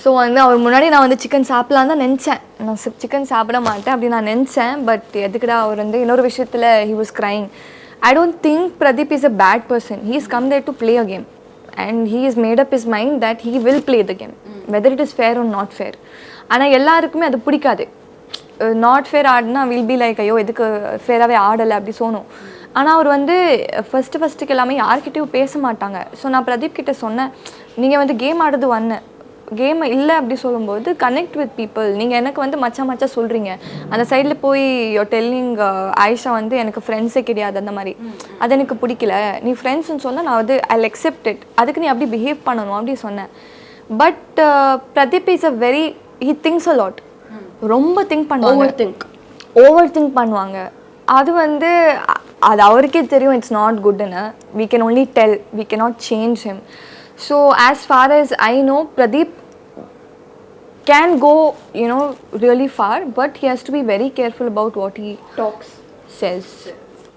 Speaker 4: ஸோ வந்து அவர் முன்னாடி நான் வந்து சிக்கன் சாப்பிடலாம் தான் நினச்சேன், நான் சிக்கன் சாப்பிட மாட்டேன் அப்படி நான் நினச்சேன். பட் எதுக்குடா அவர் வந்து இன்னொரு விஷயத்தில் he was crying. I don't think Pradeep is a bad person. He has come there to play a game and he has made up his mind that he will play the game whether it is fair or not fair. ஆனால் எல்லாருக்குமே அது பிடிக்காது. நாட் ஃபேர் ஆடினா வில் பி லைக் ஐயோ எதுக்கு ஃபேராகவே ஆடலை அப்படி சொன்னோம். ஆனால் அவர் வந்து ஃபஸ்ட்டுக்கு எல்லாமே யார்கிட்டையும் பேச மாட்டாங்க. ஸோ நான் பிரதீப் கிட்டே சொன்னேன், நீங்கள் வந்து கேம் ஆடுறது வந்தேன், கேம் இல்லை அப்படி சொல்லும்போது கனெக்ட் வித் பீப்புள். நீங்கள் எனக்கு வந்து மச்சா சொல்கிறீங்க, அந்த சைடில் போய் டெல்லிங் ஆயிஷா வந்து எனக்கு ஃப்ரெண்ட்ஸே கிடையாது அந்த மாதிரி, அது எனக்கு பிடிக்கல, நீ ஃப்ரெண்ட்ஸ்ன்னு சொன்னால் நான் வந்து ஐ அக்செப்ட் இட், அதுக்கு நீ அப்படி பிஹேவ் பண்ணணும் அப்படி சொன்னேன். But Pradeep is a very he thinks a lot, ரொம்ப திங்க் பண்ணுவாங்க, ஓவர் திங்க் பண்ணுவாங்க. அது வந்து அது அவருக்கே தெரியும் இட்ஸ் நாட் குட்னு. we can only tell, we cannot change him. So as far as I know, Pradeep can go, you know, really far, but he has to be very careful about what he says.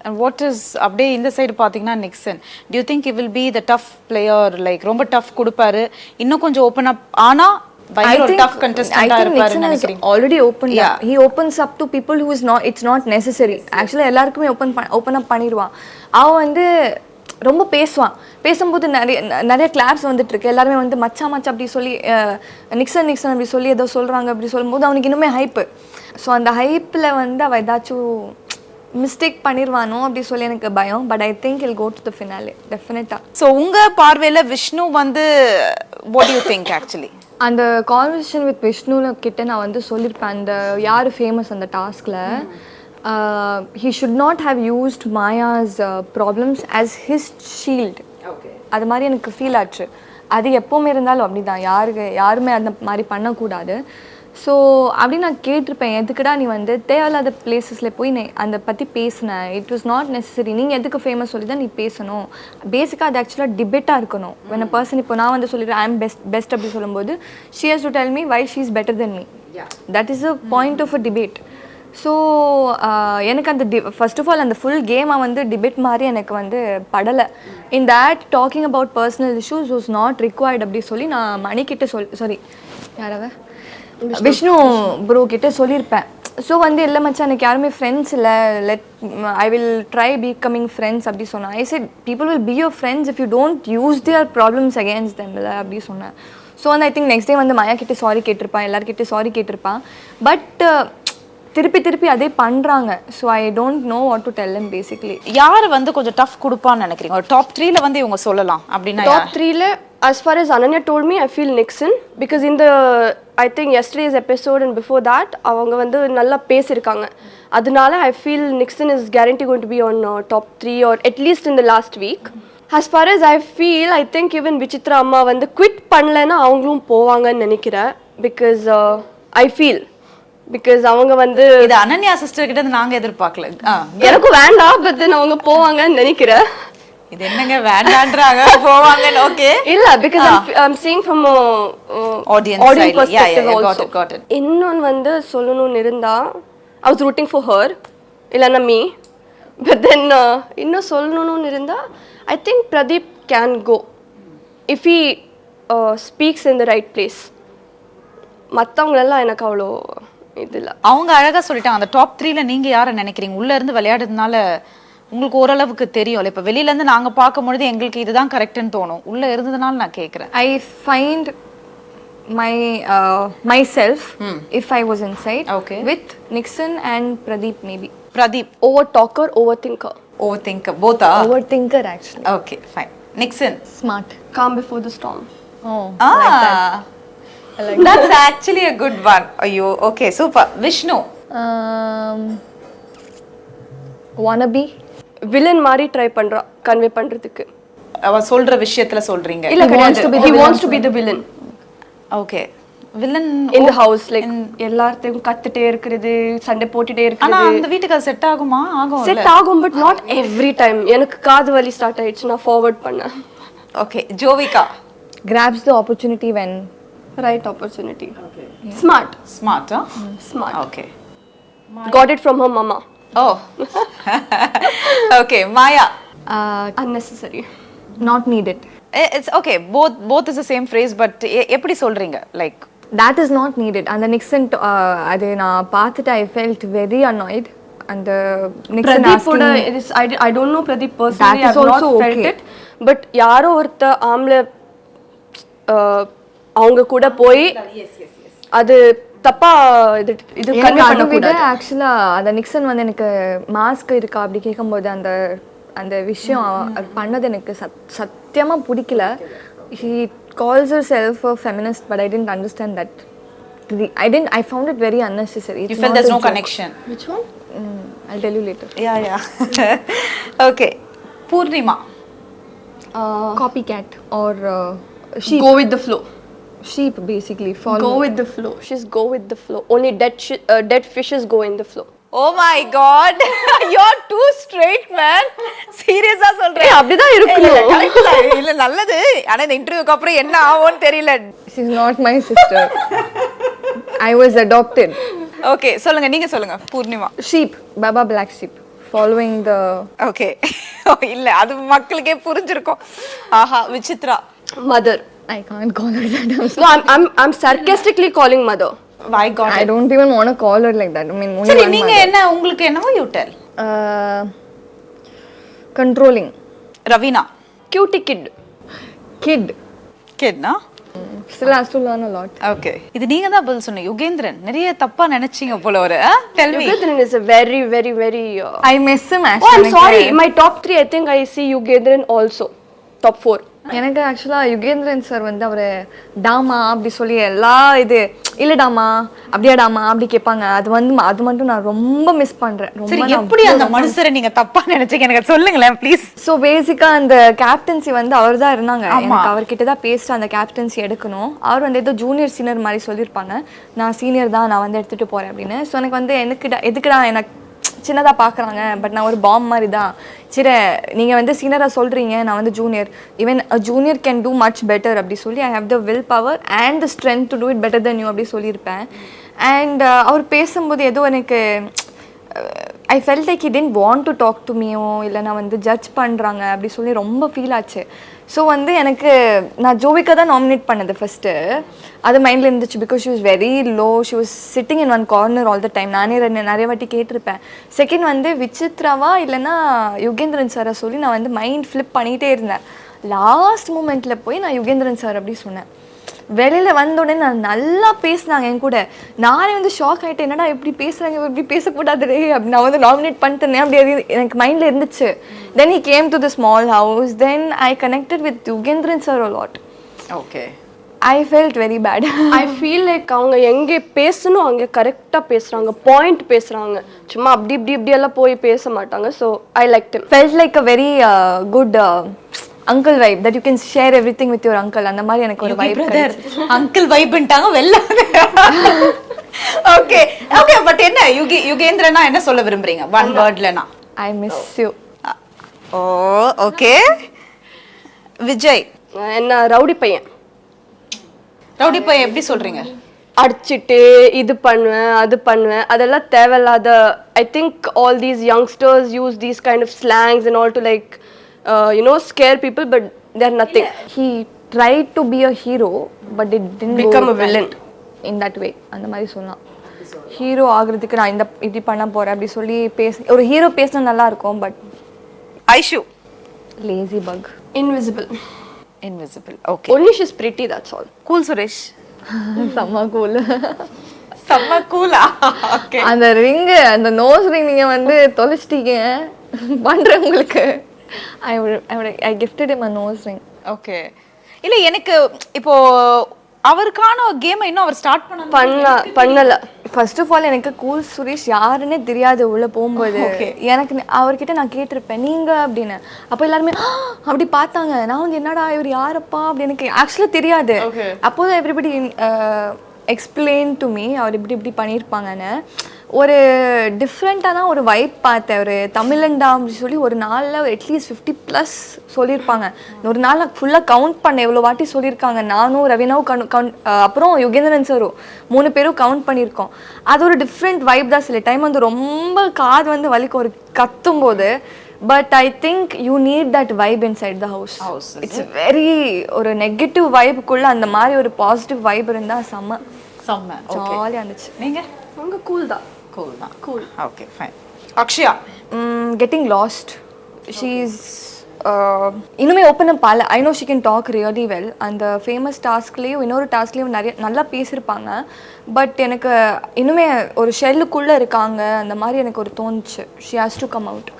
Speaker 5: And what is அப்படியே இந்த சைடு பாத்தீங்கன்னா Nixon, do you think he will be the tough player, like ரொம்ப tough கொடுப்பாரு, இன்னும் கொஞ்சம் open up ஆனா பயங்கர ஒரு tough contestant ஆ இருப்பாருன்னு நினைக்கிறீங்க?
Speaker 4: Already opened up. He opens up to people who is not, it's not necessary. Actually எல்லாருக்குமே open up பண்ணிடுவான். அவன் வந்து ரொம்ப பேசும்போது நிறைய கிளாப்ஸ் வந்துட்டு இருக்கு. எல்லாருமே வந்து மச்சா அப்படி சொல்லி நிக்சன் அப்படி சொல்லி ஏதோ சொல்றாங்க. அப்படி சொல்லும்போது அவனுக்கு இன்னுமே ஹைப்பு. ஸோ அந்த ஹைப்பில் வந்து அவள் ஏதாச்சும் மிஸ்டேக் பண்ணிடுவானோ அப்படி சொல்லி எனக்கு பயம். But I think I'll go to the finale டெஃபினட்டாக.
Speaker 5: ஸோ உங்கள் பார்வையில் விஷ்ணு வந்து வாட் யூ திங்க் ஆக்சுவலி?
Speaker 4: அந்த கான்வர்சேஷன் வித் விஷ்ணு கிட்ட நான் வந்து சொல்லியிருப்பேன், அந்த யார் ஃபேமஸ் அந்த டாஸ்கில் he should not have used Maya's problems as his shield. அது மாதிரி எனக்கு ஃபீல் ஆச்சு. அது எப்போவுமே இருந்தாலும் அப்படி தான், யாருமே அந்த மாதிரி பண்ணக்கூடாது. ஸோ அப்படி நான் கேட்டிருப்பேன், எதுக்குடா நீ வந்து தேவையில்லாத பிளேசஸில் போய் நீ அதை பற்றி பேசினேன், இட் வாஸ் நாட் நெசசரி, நீங்கள் எதுக்கு ஃபேமஸ் சொல்லி தான் நீ பேசணும். பேசிக்காக அது ஆக்சுவலாக டிபேட்டாக இருக்கணும். when a person, இப்போ நான் வந்து சொல்லிடுறேன் ஐ எம் பெஸ்ட் அப்படி சொல்லும்போது she has to tell me why she is better than me. that is a point of a debate. So எனக்கு அந்த ஃபர்ஸ்ட் ஆஃப் ஆல் அந்த ஃபுல் கேமை வந்து டிபேட் மாதிரி எனக்கு வந்து படலை. In that talking about personal issues was not required அப்படி சொல்லி நான் மணிக்கிட்ட சாரி யாராவ விஷ்ணு ப்ரோ கிட்ட சொல்லியிருப்பேன். ஸோ வந்து இல்லை மச்சான் எனக்கு யாருமே ஃப்ரெண்ட்ஸ் இல்லை, I will try becoming friends அப்படி சொன்னேன். ஐ set people will be your friends if you don't use their problems against them இல்லை அப்படி சொன்னேன். ஸோ வந்து ஐ திங்க் நெக்ஸ்ட் டே வந்து மாயா கிட்டே சாரி கேட்டிருப்பான், எல்லாருக்கிட்டே சாரி கேட்டிருப்பான். பட் திருப்பி அதே பண்றாங்க. So I don't no what to tell them basically.
Speaker 5: யார் வந்து கொஞ்சம் டஃப் கொடுப்பான்னு நினைக்கிறீங்க? ஒரு டாப் 3ல வந்து இவங்க சொல்லலாம் அப்படின்னா
Speaker 1: top 3ல as far as Ananya told me, I feel Nixon, because in the I think yesterday's episode and before that அவங்க வந்து நல்லா பேசிருக்காங்க. அதனால I feel Nixon is guaranteed going to be on top 3 or at least in the last week. As far as I feel, I think even Vichitra அம்மா வந்து quit பண்ணலனா அவங்களும் போவாங்கன்னு நினைக்கிறேன். because I feel because அவங்க வந்து
Speaker 5: இது அனன்யா சிஸ்டர் கிட்ட நாங்க எதிர்பார்க்கல.
Speaker 1: எனக்கு வேண்டாம், பட் தென் அவங்க போவாங்கன்னு நினைக்கிறேன்.
Speaker 5: இது என்னங்க வேண்டான்றாங்க போவாங்கன்னு? ஓகே
Speaker 1: இல்ல, because I'm seeing from
Speaker 5: audience perspective also. Got it.
Speaker 1: இன்னொன்னு வந்து சொல்லணும்னு இருந்தா I was rooting for her இல்லனா me, but then இன்னும் சொல்லணும்னு இருந்தா I think Pradeep can go if he speaks in the right place. மத்தவங்களெல்லாம் எனக்கு அவ்வளோ இது இல்லை.
Speaker 5: அவங்க அழகா சொல்லிட்டாங்க. அந்த டாப் 3ல நீங்க யாரை நினைக்கிறீங்க? உள்ள இருந்து விளையாடுறதுனால உங்களுக்கு ஓரளவுக்கு தெரியும். இப்போ வெளியில இருந்து நாங்க பார்க்கும்பொழுது எங்களுக்கு இதுதான் கரெக்ட்னு தோணும். உள்ள இருந்ததுனால நான் கேட்குறேன்.
Speaker 4: I find myself if I was inside with Nixon and Pradeep maybe.
Speaker 5: Pradeep
Speaker 1: over talker, overthinker,
Speaker 5: both are
Speaker 4: overthinker actually.
Speaker 5: Okay, fine. Nixon
Speaker 4: Smart,
Speaker 1: calm before the storm.
Speaker 4: like that.
Speaker 5: That's actually a good one. Ayyo, okay, super. Vishnu
Speaker 4: wannabe
Speaker 1: villain மாதிரி ட்ரை பண்றா கன்வே பண்றதுக்கு.
Speaker 5: அவ சொல்ற விஷயத்துல சொல்றீங்க?
Speaker 1: இல்ல, he wants to be the villain.
Speaker 5: Okay, villain
Speaker 1: in the house, like எல்லார்த்தையும் கத்திட்டே இருக்குது, சண்டை போட்டுட்டே இருக்குது.
Speaker 5: ஆனா அந்த வீட்டுக்கு அது செட் ஆகுமா? ஆகும்.
Speaker 1: செட் ஆகும், but not every time. எனக்கு காது வலி ஸ்டார்ட் ஆயிடுச்சு, நான் ஃபார்வர்ட் பண்ணேன்.
Speaker 5: Okay, Jovika
Speaker 4: grabs the opportunity when
Speaker 1: right opportunity. Okay. Smart,
Speaker 5: huh?
Speaker 1: Smart.
Speaker 5: Okay,
Speaker 1: got it from her mama.
Speaker 5: Oh. Okay, Maya
Speaker 1: unnecessary,
Speaker 4: not needed.
Speaker 5: It's okay, both is the same phrase, but எப்படி சொல்றீங்க? Like
Speaker 4: that is not needed. And the Nixon அது நான் பார்த்துட்டு I felt very annoyed. And the Nixon
Speaker 1: Pradeep it is, I don't know Pradeep personally, I have not felt it, but யாரோ ஒருத்த ஆம்ல அவங்க கூட போய் அது தப்பா இது கன்வே பண்ண கூடாது.
Speaker 4: ஆக்சுவலா அந்த நிக்சன் வந்து எனக்கு மாஸ்க் இருக்கா அப்படி கேட்கும்போது அந்த விஷயம் பண்ணது எனக்கு சத்தியமா பிடிக்கல. She calls herself a feminist, but I didn't understand that. I found it very unnecessary.
Speaker 5: You felt there's no connection.
Speaker 1: Which one?
Speaker 4: I'll tell you later.
Speaker 5: Yeah. Okay, Purnima
Speaker 4: copycat or sheep.
Speaker 1: Go with the flow.
Speaker 4: Sheep basically follow.
Speaker 1: Go with the flow. She's go with the flow. Only dead fishes go in the flow.
Speaker 5: Oh my god, you're too straight, man. Seriously சொல்றேன்.
Speaker 1: அப்படிதான் இருக்கணும்.
Speaker 5: இல்ல நல்லது. ஆனா இந்த இன்டர்வியூக்கு அப்புறம் என்ன ஆவோன்னு தெரியல.
Speaker 4: She's not my sister. I was adopted.
Speaker 5: Okay சொல்லுங்க, நீங்க சொல்லுங்க Poornima.
Speaker 4: Sheep, Baba black sheep, following the.
Speaker 5: Okay இல்ல அது மக்களுக்கே புரிஞ்சிருக்கும். ஆஹா Vichitra.
Speaker 1: Mother.
Speaker 4: I can't call her that.
Speaker 1: No, I'm sarcastically calling mother.
Speaker 5: Why God?
Speaker 4: I don't even want to call her like that. I mean, only
Speaker 5: சரி
Speaker 4: one
Speaker 5: நீங்க
Speaker 4: mother.
Speaker 5: என்ன உங்களுக்கு என்னவோ you tell.
Speaker 4: Controlling.
Speaker 5: Raveena.
Speaker 1: Cutie kid.
Speaker 4: Kid.
Speaker 5: கிட்னா?
Speaker 4: Still has to learn a lot.
Speaker 5: Okay இது நீங்க தான் பதில் சொன்னீங்க. யுகேந்திரன் நிறைய தப்பா நினைச்சீங்க போல ஒரு. Tell me.
Speaker 1: Yugandran is a very, very, very.
Speaker 4: I miss him
Speaker 1: Oh,
Speaker 4: actually.
Speaker 1: I'm sorry. My top 3, I think I see Yugandran also. Top 4.
Speaker 4: எனக்கு ஆக்சுவலாக யுகேந்திரன் சார் வந்து அவர் டாமா அப்படி சொல்லி எல்லா இது இல்லை டாமா அப்படியா டாமா அப்படி கேட்பாங்க. அது மட்டும் நான் ரொம்ப மிஸ் பண்ணுறேன்.
Speaker 5: சரி
Speaker 4: ரொம்ப
Speaker 5: எப்படி அந்த மனுஷரை நீங்க தப்பா நினைச்சீங்க எனக்கு சொல்லுங்களேன் ப்ளீஸ்.
Speaker 4: ஸோ பேசிக்காக அந்த கேப்டன்சி வந்து அவர் தான் இருந்தாங்க. எனக்கு அவர்கிட்ட தான் பேசிட்டு அந்த கேப்டன்சி எடுக்கணும். அவர் வந்து ஏதோ ஜூனியர் சீனியர் மாதிரி சொல்லியிருப்பாங்க. நான் சீனியர் தான், நான் வந்து எடுத்துகிட்டு போகிறேன் அப்படின்னு. ஸோ எனக்கு வந்து எதுக்குடா எனக்கு சின்னதாக பார்க்குறாங்க, பட் நான் ஒரு பாம் மாதிரி தான். சரி நீங்கள் வந்து சீனியராக சொல்கிறீங்க, நான் வந்து junior, even a junior can do much better அப்படி சொல்லி I have the will power and the strength to do it better than you அப்படி சொல்லியிருப்பேன். அண்ட் அவர் பேசும்போது ஏதோ எனக்கு I felt like he didn't want to talk to மீயோ இல்லை நான் வந்து ஜட்ஜ் பண்ணுறாங்க அப்படி சொல்லி ரொம்ப ஃபீல் ஆச்சு. ஸோ வந்து எனக்கு நான் ஜோவிகா தான் நாமினேட் பண்ணது ஃபஸ்ட்டு. அது மைண்டில் இருந்துச்சு. Because she was very low, she was sitting in one corner all the time. நானே நிறைய வாட்டி கேட்டிருப்பேன். செகண்ட் வந்து விசித்ராவா இல்லைன்னா யுகேந்திரன் சாரை சொல்லி நான் வந்து மைண்ட் ஃப்ளிப் பண்ணிகிட்டே இருந்தேன். லாஸ்ட் மூமெண்ட்டில் போய் நான் யுகேந்திரன் சார் அப்படி சொன்னேன். வெளியில் வந்தோடனே நான் நல்லா பேசினாங்க என் கூட. நானே வந்து ஷாக் ஆகிட்டேன், என்னடா எப்படி பேசுகிறாங்க, இப்படி பேசக்கூடாது அப்படி நான் வந்து நாமினேட் பண்ணிட்டேனே அப்படி எனக்கு மைண்டில் இருந்துச்சு. தென் he came to the small house, then I connected with Yugandran sir a lot.
Speaker 5: Okay.
Speaker 4: I felt very bad.
Speaker 1: I feel like அவங்க எங்கே பேசணும் அங்கே கரெக்டாக பேசுகிறாங்க, பாயிண்ட் பேசுகிறாங்க. சும்மா அப்படி இப்படி இப்படி எல்லாம் போய் பேச மாட்டாங்க. So I liked him.
Speaker 4: Felt like a very good uncle vibe that you can share everything with your uncle. அந்த மாதிரி எனக்கு ஒரு vibe கிடைச்சு.
Speaker 5: அங்கிள் வைப்ன்ட்டாங்க வெல்ல. ஓகே ஓகே பட் என்ன யுகேந்திரனா என்ன சொல்ல விரும்புறீங்க ஒன் வேர்ட்லனா?
Speaker 4: I miss you.
Speaker 5: Oh okay. Vijay
Speaker 1: என்ன ரவுடி பையன்.
Speaker 5: ரவுடி பையன் எப்படி சொல்றீங்க?
Speaker 1: அடிச்சுட்டு இது பண்ணுவேன் அது பண்ணுவேன் அதெல்லாம் தேவையில்லாத. I think all these youngsters use these kind of slangs and all to like scare people, but they're nothing.
Speaker 4: He tried to be a hero but it didn't
Speaker 1: Become
Speaker 4: go
Speaker 1: a villain
Speaker 4: in that way. அந்த மாதிரி சொன்னான். ஹீரோ ஆகிறதுக்கு நான் இப்படி பண்ண போறேன் அப்படி சொல்லி ஒரு ஹீரோ பேசினா நல்லா இருக்கும். But
Speaker 5: Aishu
Speaker 4: lazy buck.
Speaker 1: invisible.
Speaker 5: Okay.
Speaker 1: only she's pretty, that's all.
Speaker 5: Cool Suresh
Speaker 4: செம்ம கூல்.
Speaker 5: செம்ம கூலா? ஓகே.
Speaker 4: அந்த ரிங் அந்த நோஸ் ரிங் நீங்க வந்து தொலைச்சிட்டீங்க பண்றேன் உங்களுக்கு. I gifted him a nose ring.
Speaker 5: Okay. இல்ல எனக்கு இப்போ அவருக்கான கேம் இன்னும் அவர் ஸ்டார்ட்
Speaker 1: பண்ணல.
Speaker 4: ஃபர்ஸ்ட் ஆஃப் ஆல் எனக்கு கூல் சுரேஷ் யாருன்னே தெரியாது உள்ள போகும்போது. எனக்கு அவர்கிட்ட நான் கேட்டிருப்பேன் நீங்க அப்படின்னு. அப்போ எல்லாருமே அப்படி பார்த்தாங்க. நான் வந்து என்னடா இவர் யாரப்பா அப்படி எனக்கு ஆக்சுவலாக தெரியாது. அப்போதான் எவ்ரிபடி எக்ஸ்பிளைன் டு மீ அவர் இப்படி பண்ணியிருப்பாங்கன்னு. ஒரு டிஃப்ரெண்ட்டான ஒரு வைப் பார்த்தேன். ஒரு தமிழண்டா அப்படின்னு சொல்லி ஒரு நாளில் அட்லீஸ்ட் 50+ சொல்லியிருப்பாங்க. ஒரு நாள் ஃபுல்லாக கவுண்ட் பண்ண எவ்வளோ வாட்டி சொல்லியிருக்காங்க. நானும் ரவீனாவும் அப்புறம் யுகேந்திரன் சாரும் 3 பேரும் கவுண்ட் பண்ணியிருக்கோம். அது ஒரு டிஃப்ரெண்ட் வைப் தான். சில டைம் வந்து ரொம்ப காது வந்து வலிக்கும் ஒரு கத்தும் போது. But I think you need that vibe inside the house. It's very ஒரு நெகட்டிவ் வைப்புக்குள்ள அந்த மாதிரி ஒரு பாசிட்டிவ் வைப் இருந்தால் செம்ம ஜாலியாக இருந்துச்சு.
Speaker 5: நீங்கள்
Speaker 1: அவங்க கூல் தான்.
Speaker 5: Cool. Okay fine. Akshaya
Speaker 4: getting lost. She is இன்னுமே ஓப்பன் அப் ஆகல. I know she can talk really well. அந்த ஃபேமஸ் டாஸ்க்லேயும் இன்னொரு டாஸ்க்லேயும் நிறைய நல்லா பேசியிருப்பாங்க. பட் எனக்கு இன்னுமே ஒரு ஷெல்லுக்குள்ளே இருக்காங்க அந்த மாதிரி எனக்கு ஒரு தோணுச்சு. She has to come out.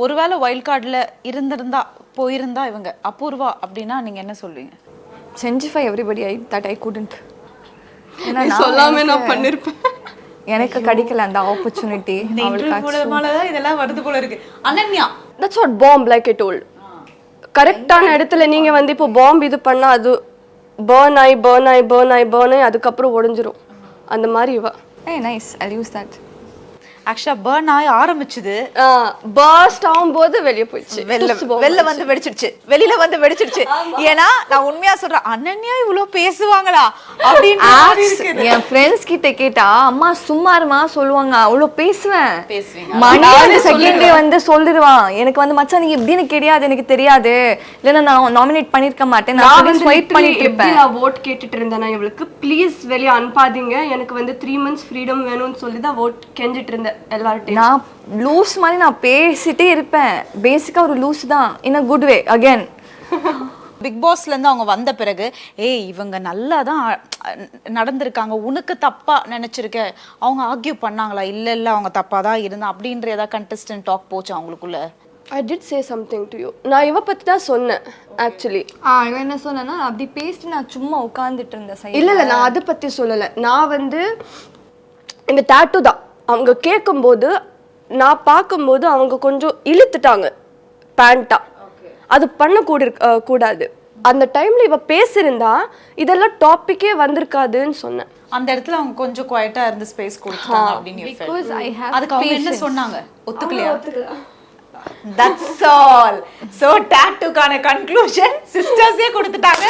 Speaker 5: ஒருவேளை வைல்ட் கார்டில் போயிருந்தா இவங்க அபூர்வா அப்படின்னா நீங்க என்ன சொல்லுவீங்க?
Speaker 4: சென்டிஃபை எவ்ரிபடி தட் ஐ குடன்ட்.
Speaker 1: சொல்லாம நான் பண்ணிருப்பேன்.
Speaker 4: எனக்கு கிடைக்கல அந்த ஆப்பர்ச்சுனிட்டி.
Speaker 5: இதெல்லாம் வருது போல இருக்கு. Ananya
Speaker 1: that's what bomb, like I told. கரெக்டான இடத்துல நீங்க வந்து இப்போ பாம்பு இது பண்ணா அது burn ஆகி அதுக்கப்புறம் உடைஞ்சிரும். அந்த மாதிரி இவ.
Speaker 4: Hey, nice. I'll use that.
Speaker 5: ஆக்சுவலா பர்ன் ஆகி ஆரம்பிச்சுது,
Speaker 1: பர்ஸ்ட் ஆகும்போது வெளியே போயிடுச்சு,
Speaker 5: வெளில வந்து வெடிச்சிடுச்சு, வெளியில வந்து வெடிச்சிடுச்சு. ஏன்னா நான் உண்மையா சொல்றேன், அனன்யா இவ்வளவு பேசுவாங்களா அப்படின்னு
Speaker 4: என் ஃப்ரெண்ட்ஸ் கிட்ட கேட்டா அம்மா சும்மாருமா சொல்லுவாங்க, அவ்வளோ பேசுவேன்.
Speaker 5: பேசுவீங்க.
Speaker 4: மணி வந்து செகண்ட் டே வந்து சொல்லிடுவான் எனக்கு வந்து மச்சான் நீங்க எப்படின்னு கிடையாது, எனக்கு தெரியாது, இல்லைன்னா நான் நாமினேட் பண்ணிருக்க மாட்டேன், நான் வந்து ஸ்வைப் பண்ணிட்டு இருப்பேன்.
Speaker 1: நான் வோட் கேட்டுட்டு இருந்தேன் இவளுக்கு, ப்ளீஸ் வெளியே அனுப்பாதீங்க, எனக்கு வந்து 3 months ஃப்ரீடம் வேணும்னு சொல்லி தான் வோட் கெஞ்சிட்டு இருந்தேன் எல்லார்ட்டையும்.
Speaker 4: நான் லூஸ் மாதிரி நான் பேசிட்டே இருப்பேன், பேசிக்கா ஒரு லூஸ் தான், in a good way. Again
Speaker 5: big பாஸ்ல இருந்து அவங்க வந்த பிறகு ஏய் இவங்க நல்லா தான் நடந்திருக்காங்க, உனக்கு தப்பா நினைச்சிருக்க, அவங்க ஆர்கியூ பண்ணாங்களா, இல்ல இல்ல அவங்க தப்பா தான் இருந்தா அப்படின்ற ஏதாவது கண்டெஸ்டன்ட் டாக் போச்சு அவங்களுக்குள்ள?
Speaker 1: I did say something to you. நான் இவ பத்தி தான் சொன்னேன் ஆக்சுவலி.
Speaker 4: இவன் என்ன சொன்னா அப்படி பேசி நான் சும்மா உட்காந்துட்டு இருந்தேன் சைடுல.
Speaker 1: இல்ல நான் அதை பத்தி சொல்லல, நான் வந்து இந்த டாட்டூ தான் அவங்க கேட்கும்போது நான் பார்க்கும்போது அவங்க கொஞ்சம் இழுத்துட்டாங்க பேண்டா, அது பண்ண கூடாது. அந்த டைம்ல இவ பேசியிருந்தா இதெல்லாம் டாபிக்கே வந்திருக்காதுன்னு சொன்னேன்.
Speaker 5: அந்த இடத்துல அவங்க கொஞ்சம் குவைட்டா இருந்து ஸ்பேஸ் கொடுத்தாங்க அப்படின்னு
Speaker 4: Because I have
Speaker 5: அதுக்கு அவங்க என்ன
Speaker 4: patience.
Speaker 5: சொன்னாங்க? ஒத்துக்கலையா? That's all. So tattoo-க்கான conclusion sisters-ஏ கொடுத்துட்டாங்க.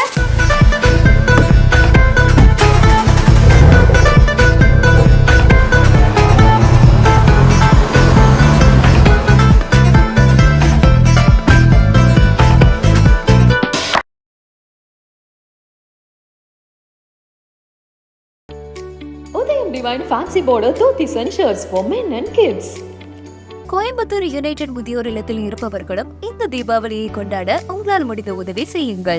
Speaker 2: Udayam Divine Fancy Border Dhotis and Shirts for men and kids.
Speaker 3: Coimbatore United முதியோர் இல்லத்தில் இருப்பவர்களும் இந்த தீபாவளியை கொண்டாட உங்களால் முடிந்த உதவி செய்யுங்கள்.